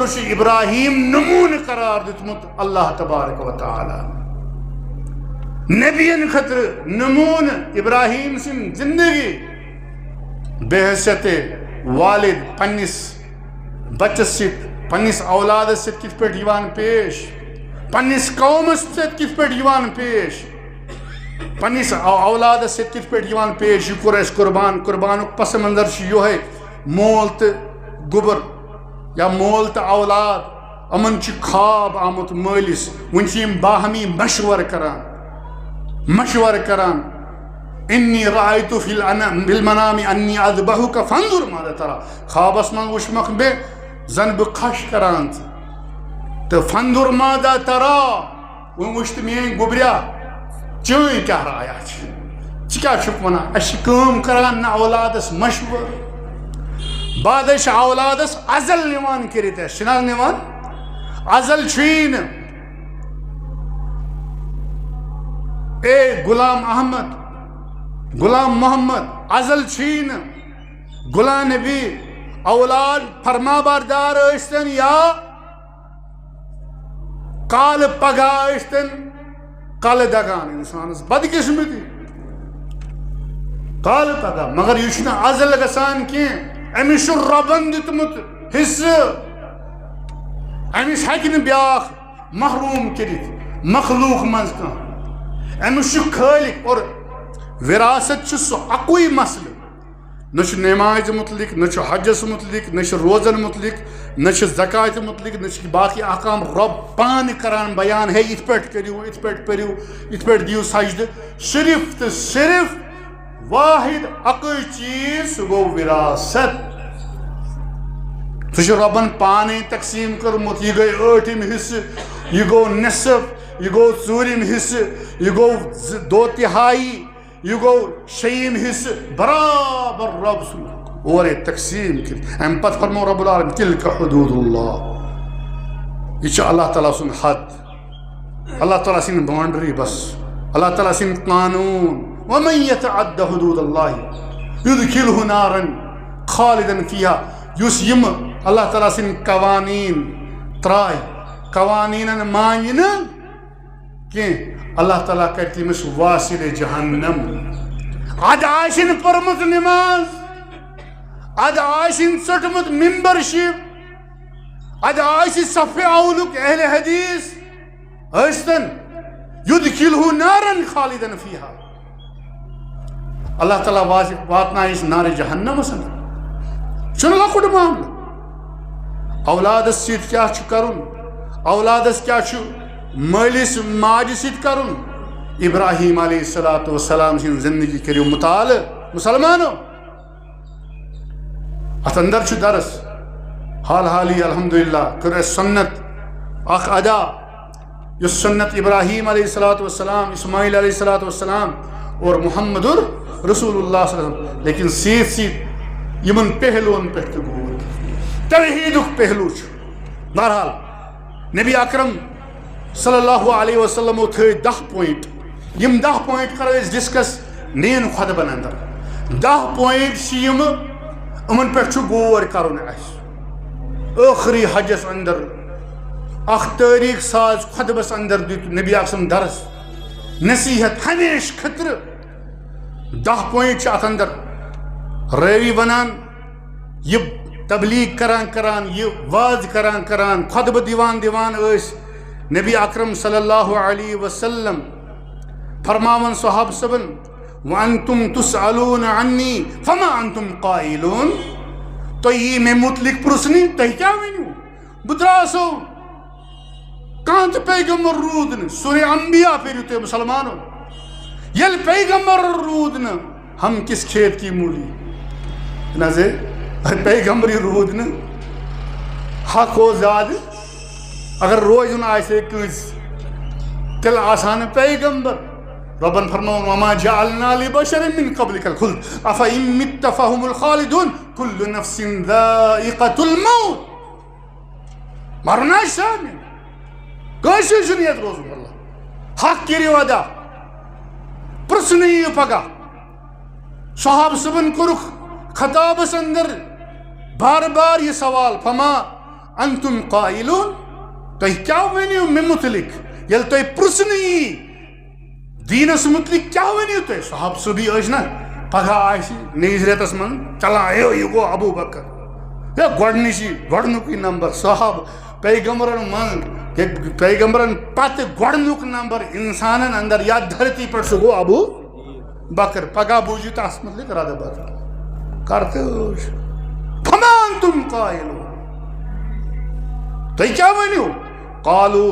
چھ ابراہیم نمون قرار دتمت اللہ تبارک و تعالی نبیین خطر نمون ابراہیم سن زندگی بحیثیت والد پنس بچس ست پنس اولاد ست کت پہ یوان پیش پنس قومس ست کت پہ یوان پیش پنس اولاد ست کت پہ یوان پیش یہ کور اس قربانک پس منظر یہ ہے مول تو گبر یا مول تو اولاد امن خواب آمت مالس ون باہمی مشور کران انی رأیتو فی المنام انی اذبحک فانظر ماذا ترى خوابس من وشمک بے زن بہ خش کران تو فانظر ماذا ترى وہ وشت مین گبریا چین کیا رایا کیا چھک ونا اش کام کران نہ اولادس مشور بعد اش اولادس ازل نوان کرت ہے شنال نوان ازل چھین اے غلام احمد غلام محمد ازل چھین غلام نبی اولاد فرما بردار اشتن یا کال پگا اشتن کال دگان انسانس بدقسمتی کال پگا مگر یہ چھنا ازل گسان کی امس ربن دتمت حصہ امس ہیکہ بیاکھ محروم کرت مخلوق مز کان امس خالق اور وراثت سہ اکوئی مسئلہ نہ نماز متعلق نہ حجس متعلق نہ روزن متعلق نہ زکات متعلق نہ باقی احکام رب پان کران بیان ہے ات پہ کرو ات پہ پریو ات پہ دیو سجدہ صرف تو صرف واحد اکوئی چیز گو وراثت سہ ربن پانے تقسیم کرمت یہ گئی ٲٹھم حصہ یہ گو نصف یہ گو ژوٗرِم حصہ یہ گو دو تہائی یہ گو شیٚیِم حصہ برابر رب سن اور تقسیم کر ام پتہ فرمو رب العالمین تلک حدود اللہ یہ اللہ تعالیٰ سن حد اللہ تعالیٰ سن باؤنڈری بس اللہ تعالیٰ سن قانون ومن يتعد حدود اللہ يدخلہ نارا خالدا فيها یس یم اللہ تعالیٰ سن قوانین ترائی قوانین مانہ کہ اللہ تعالیٰ کر تمس واصل جہنم اد آشن پرمت نماز اد آشن ژٹمت ممبرشپ اد آش صف اولک اہل حدیث ٲسۍتن یدخلہ نارا خالدا فیہا اللہ تعالیٰ واتنائیس نار جہنمس چھُنہٕ لۄکُٹ معاملہٕ اولادس سۭتۍ کیاہ چھُ کرُن اولادس کیا چھُ مٲلِس ماجہِ سۭتۍ کرُن ابراہیم علیہ الصلوۃ والسلام سٕنٛز زندگی کٔرِو مطالعہ مسلمانو اتھ اندر چھُ درس حال حالی الحمدللہ کٔر اَسہِ سنت اکھ ادا یُس سنت ابراہیم علیہ الصلوۃ والسلام اسماعیل علیہ الصلوۃ والسلام اور محمد رسول اللہ صلی اللہ علیہ وسلم لیکن سیت سیت یمن پہلوون پہ تہ غور توحیدک پہلو چھ بہرحال نبی اکرم صلی اللہ علیہ وسلم تھے 10 پوائنٹ یم 10 پوائنٹ کرو اس ڈسکس نین خطبن اندر 10 پوائنٹ یم امن پہ غور کرن اس ٲخری حجس اندر اخ تاریخ ساز خطبس اندر دیت نبی اکسم درس نصیحت ہمیش خطر 10 پوائنٹ ات اندر راوی ونان یہ تبلیغ کران یہ واز کران خطبہ دیوان اس نبی اکرم صلی اللہ علیہ وسلم فرماون صحابہ صبن وانتم تسألون عنی فما انتم قائلون تو یہ میں متعلق پرسنی تہ کیا ونیو بدراسو کہاں تو پیغمبر رودن سورہ انبیاء پھر تے مسلمانوں یل پیغمبر رودن ہم کس کھیت کی مولی نظر پیغمبری رودن حق ہو زیادہ اگر روزن آئے کنس تیل آسان پیغمبر ربن فرماؤن وما جعلنا لبشر من قبلك الخلد افإن مت فهم الخالدون كل نفس ذائقة الموت مرنا شامل کیسے جنیت روزن اللہ حق کی وعدہ پرسنی پگا صحاب صبن کرخ خطاب سندر بار یہ سوال فما انتم قائلون تو کیا ونیو میں متعلق یل تو پرسنی دینس متعلق کیا ونیو تو صحاب صبی نا پگہ آسی نیز ریتس من چلا یہ گو ابو بکر یہ گۄڈنیُکُے نمبر صحاب پیغمبرن من پیغمبرن پتہ گۄڈنیُک نمبر انسانن اندر یا دھرتی پر سہ گو ابو بکر پگہ بوجھو تس متعلق رد بد کرتے فما انتم قائلون تو کیا ونیو قالو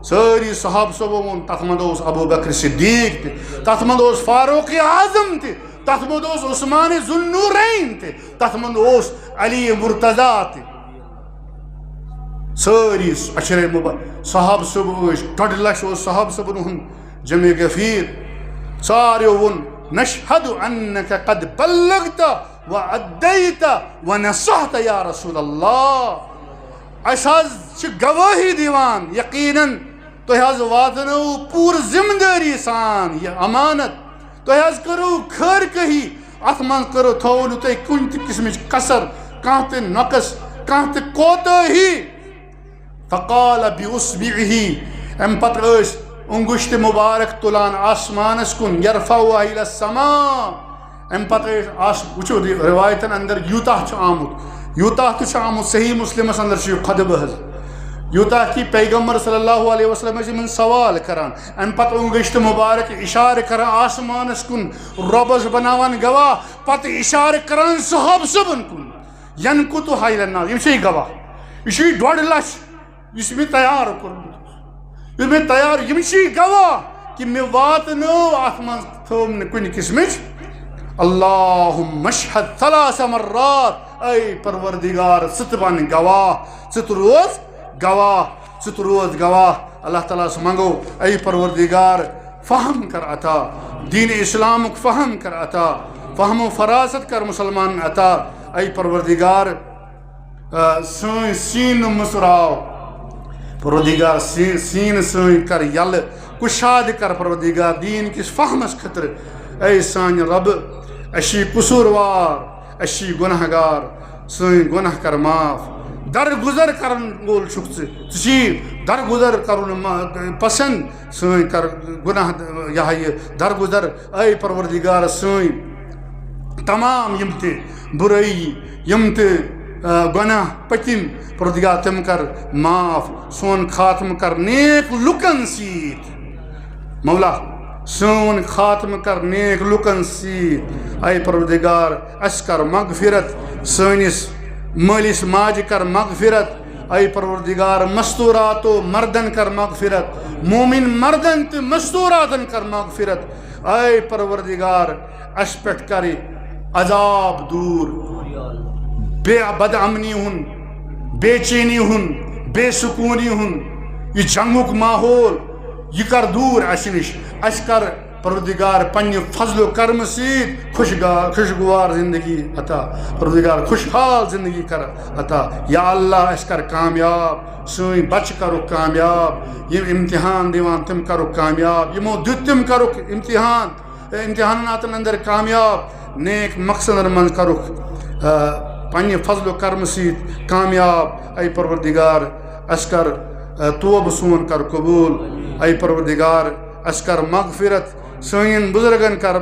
ساری صحاب صبون تت مند ابو بکر صدیق تت مند فاروق اعظم تت مند عثمان ذو النورین تت مند علی مرتضی ساری اشرے صحاب صب ڈۄڈ لچھ صحاب صبن ہند جمع غفیر ساریو ون نشہد انک قد بلغت وعدیت ونصحت یا رسول اللہ اس گواہی دیوان یقیناً تو واتنو پور ذمہ داری سان یہ امانت تو کرو خیر کہی ات من کرو تھو نو تھی کن تہ قسمچ کسر کان تہ نقص کان تہ کوتاہی فقال باصبعه ام پتہ انگشت مبارک تلان آسمانس کن یرفعها الى السماء ام پتہ وچو روایتن اندر یوتاہ آمت صحیح مسلمس اندر خطبہ حض یوتاہ کی پیغمبر صلی اللہ علیہ وسلم سوال کران ام پتہ انگشت مبارک اشارہ کران آسمانس کن ربس بناوان گواہ پتہ اشارہ کران صحاب صبن کن ینکتو حیل الناس یہ گواہ یہ 1.5 لچھ اس میں تیار کرمت میں تیار یم گواہ کہ میں واتنو ات من تھوم کن قسمچ اللہم اشہد 3 مرات اے پروردگار ست بن گواہ ست روز گواہ اللہ تعالیٰ سے منگو اے پروردگار فہم کر عطا دین اسلام فہم کر عطا فہم و فراست کر مسلمان عطا اے پروردگار سن سین مسراو پروردگار سین سن کر یل کشاد کر پروردگار دین کس فہمس خطر اے سان رب اشی قصوروار اشی گناہگار سن گناہ کر معاف درگزر کرن گول چھک درگزر کرن پسند سن کر گناہ یہ درگزر اے پروردگار سن تمام یم تہ برائی یم تہ گناہ پتم پروردگار تم کر معاف سون خاتم کر نیک لکن سیت مولا سون خاتم کر نیک لکن سیت اے پروردگار اس کر مغفرت سنس مالس ماج کر مغفرت اے پروردگار مستورات و مردن کر مغفرت مومن مردن تو مستوراتن کر مغفرت اے پروردگار اس پٹ کر عذاب دور بے بد امنی ہن بے چینی ہن بے سکونی ہن یہ جنگک ماحول یہ کر دور اس نش اس کر پروردگار پنہ فضل و کرم سیت خوشگوار زندگی عطا پروردگار خوشحال زندگی کر عطا یا اللہ اس کر کامیاب سن بچ کرو کامیاب یہ امتحان دیوان تم کرو کامیاب یمو دیت تم کرو امتحانات اندر کامیاب نیک مقصد من کرو پنہ فضل و کرم سیت کامیاب اے پروردگار اس کر توب سون کر قبول اے پروردگار اس کر مغفرت سین بزرگن کر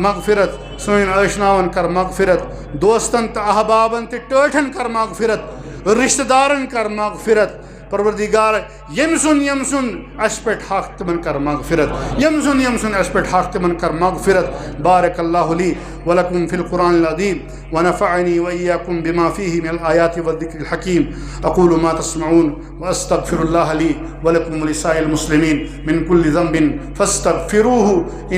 مغفرت سین اشناون کر مغفرت دوستن تو احبابن تو ٹاٹھن کر مغفرت رشتہ دارن کر مغفرت پروردگار یم سن اس پہ حق تمن کر مغفرت یم سن اس پہ حق تمن کر مغفرت بارک اللہ لی ولکم فی القرآن العظیم ونفعنی وإیاکم بما فیہ من الآیات والذکر الحکیم اقول ما تسمعون واستغفر اللہ لی ولکم ولسائر المسلمین من کل ذنب فاستغفروہ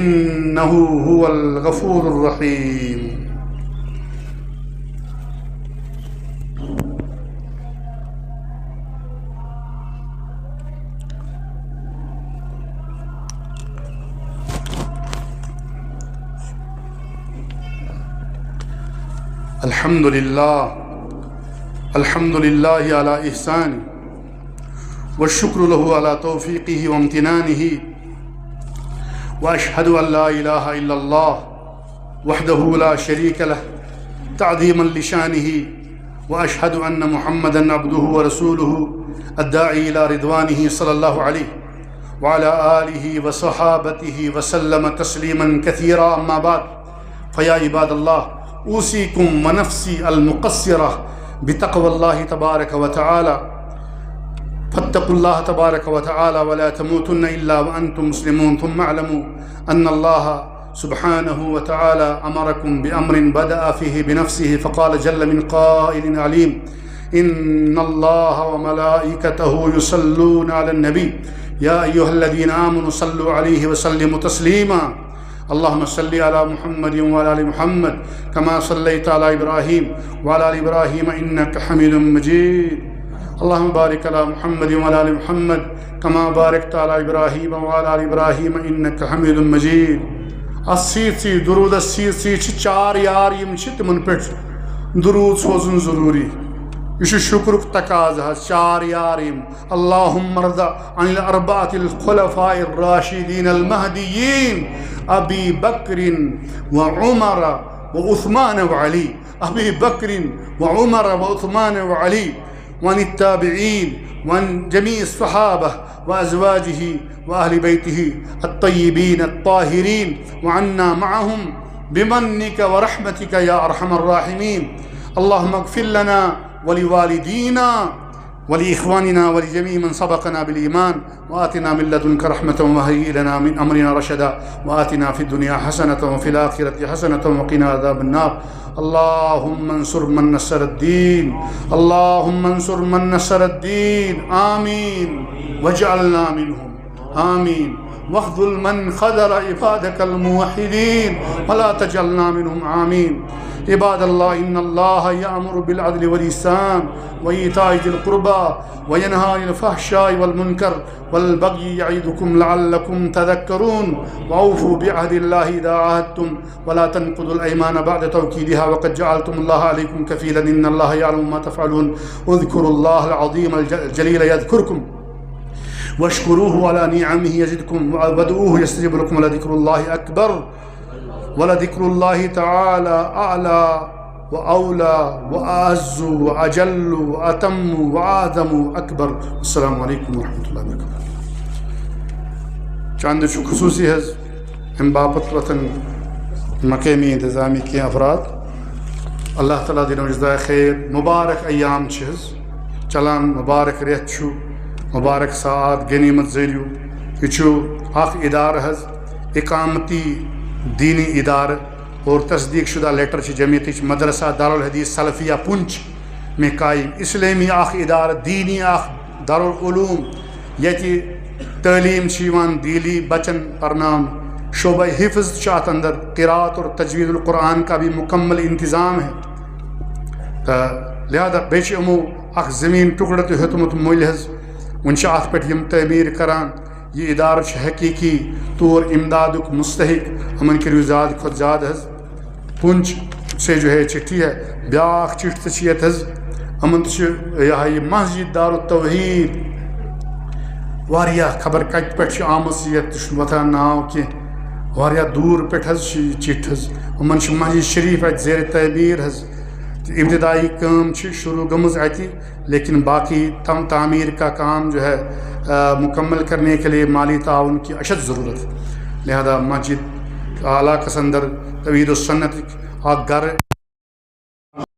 انہ هو الغفور الرحیم. الحمد لله على إحسانه والشكر له على توفيقه وامتنانه وأشهد أن لا إله إلا الله وحده لا شريك له تعظيما لشانه وأشهد أن محمدا عبده ورسوله الداعي إلى رضوانه صلى الله عليه وعلى آله وصحابته وسلم تسليما كثيرا. أما بعد فيا عباد الله اوصيكم ونفسي المقصرة بتقوى الله تبارك وتعالى فاتقوا الله تبارك وتعالى ولا تموتن إلا وأنتم مسلمون. ثم اعلموا أن الله سبحانه وتعالى أمركم بأمر بدأ فيه بنفسه فقال جل من قائل عليم إن الله وملائكته يصلون على النبي يا أيها الذين آمنوا صلوا عليه وسلموا تسليما. اللهم صل على محمد وعلى آل محمد كما صليت على إبراهيم وعلى آل إبراهيم إنك حميد مجيد. اللهم بارك على محمد وعلى آل محمد كما باركت على إبراهيم وعلى آل إبراهيم إنك حميد مجيد. السيسي درود السيسي چار یار یم تمن پہ درود سوزن ضروری یہ شکرک تقاضا چار یار یم اللهم ارض عن الاربعة الخلفاء الراشدين المهديين ابي بكر وعمر وعثمان وعلي ابي بكر وعمر وعثمان وعلي وعن التابعين وعن جميع الصحابة وأزواجه وأهل بيته الطيبين الطاهرين وعنا معهم بمنك ورحمتك يا أرحم الراحمين. اللهم اغفر لنا ولوالدينا ولإخواننا ولجميع من سبقنا بالإيمان وآتنا من لدنك رحمة وهيئ لنا من أمرنا رشدا وآتنا في الدنيا حسنة وفي الآخرة حسنة وقنا عذاب النار. اللهم انصر من نصر الدين اللهم انصر من نصر الدين آمين واجعلنا منهم آمين واخذل من خذل عبادك الموحدين ولا تجعلنا منهم آمين. عباد الله إن الله يأمر بالعدل والإحسان وإيتاء ذي القربى وينهى عن الفحشاء والمنكر والبغي يعظكم لعلكم تذكرون. وأوفوا بعهد الله إذا عاهدتم ولا تنقضوا الأيمان بعد توكيدها وقد جعلتم الله عليكم كفيلا إن الله يعلم ما تفعلون. اذكروا الله العظيم الجليل يذكركم واشكروه على نعمه يزدكم وادعوه يستجب لكم ولذكر الله أكبر ولذكر الله تعالى أعلى وأولى وأعز وأجل وأتم وأعظم أكبر. السلام عليكم ورحمة الله وبركاته. چند خصوصی حز ہم باپت وطن مقامی انتظامی کی افراد اللہ تعالیٰ دینو جزائے خیر مبارک ایام حز چلان مبارک ریت چھو مبارک ساعت غنیمت ذریعہ یہ اخ ادارہ حز اقامتی دینی ادارہ اور تصدیق شدہ لیٹر جمعیت مدرسہ دارالحدیث سلفیہ پنچ میں قائم اسلامی اخ ادارہ دینی اخ دارالعلوم یتی تعلیم دیلی بچن پرنام شعبہ حفظ ات اندر قراءت اور تجوید القرآن کا بھی مکمل انتظام ہے. لہذا بیچ امو اخ زمین ٹکڑ تو ہتمت مل حز ون ات پہ تعمیر کران یہ ادارہ حقیقی طور امدادک مستحق امن کرو زیادہ کھت زیادہ حز پنچ سے جو ہے چٹھی ہے بیاکھ چٹھ تیت حز امن یہ مسجد دار التوحید واریاہ خبر کت پہ آمت یہ وتھان ناو کی واریاہ دور پہ حز چٹھ حز امن مسجد شریف ات زیر تعمیر حز ابتدائی کام شروع گمز اتی، لیکن باقی تعمیر کا کام جو ہے مکمل کرنے کے لیے مالی تعاون کی اشد ضرورت، لہذا مسجد علاقہ اندر توحید و سنت گھر